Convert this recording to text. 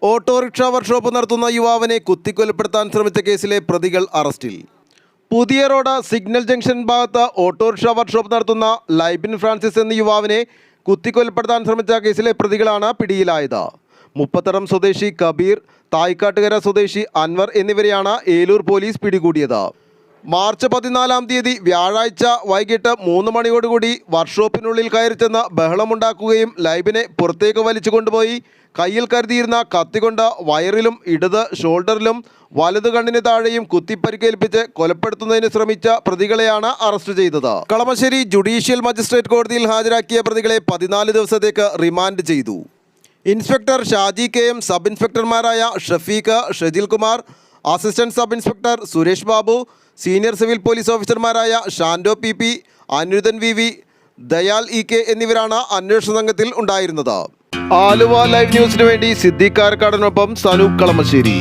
Autorickshaw workshop നടത്തുന്ന യുവാവിനെ കുത്തിക്കൊലപ്പെടുത്താൻ ശ്രമിച്ച കേസിലെ പ്രതികൾ അറസ്റ്റിൽ. പുതിയ റോഡ് സിഗ്നൽ ജംഗ്ഷൻ ഭാഗത്ത് ഓട്ടോറിക്ഷ വർക്ക്ഷോപ്പ് നടത്തുന്ന ലൈബിൻ ഫ്രാൻസിസ് എന്ന യുവാവിനെ കുത്തിക്കൊലപ്പെടുത്താൻ ശ്രമിച്ച കേസിലെ പ്രതികളാണ് പിടിയിലായത്. മുപ്പത്തടം സ്വദേശി കബീർ, തായ്ക്കാട്ടുകര സ്വദേശി അൻവർ എന്നിവരെയാണ് ഏലൂർ പോലീസ് പിടികൂടിയത്. മാർച്ച് 14-ാം തീയതി വ്യാഴാഴ്ച വൈകിട്ട് 3 മണിയോടുകൂടി വർക്ക്ഷോപ്പിനുള്ളിൽ കയറി ചെന്ന് ബഹളമുണ്ടാക്കുകയും ലൈബിനെ പുറത്തേക്ക് വലിച്ചു കൊണ്ടുപോയി കയ്യിൽ കരുതിയിരുന്ന കത്തികൊണ്ട് വയറിലും ഇടത് ഷോൾഡറിലും വലതു കണ്ണിന് താഴെയും കുത്തിപ്പരിക്കേൽപ്പിച്ച് കൊലപ്പെടുത്തുന്നതിന് ശ്രമിച്ച പ്രതികളെയാണ് അറസ്റ്റ് ചെയ്തത്. കളമശ്ശേരി ജുഡീഷ്യൽ മജിസ്ട്രേറ്റ് കോടതിയിൽ ഹാജരാക്കിയ പ്രതികളെ 14 ദിവസത്തേക്ക് റിമാൻഡ് ചെയ്തു. ഇൻസ്പെക്ടർ ഷാജി KM, സബ് ഇൻസ്പെക്ടർമാരായ Shafeeq, Shajil Kumar, assistant sub inspector Suresh Babu, senior civil police ഓഫീസർമാരായ Shando PP, Anirudhan VV, Dayal EK എന്നിവരാണ് അന്വേഷണ സംഘത്തിൽ ഉണ്ടായിരുന്നത്. ആലുവ ലൈവ് ന്യൂസിനു വേണ്ടി സിദ്ദീഖ് കാരക്കാടനൊപ്പം സനൂപ് കളമശ്ശേരി.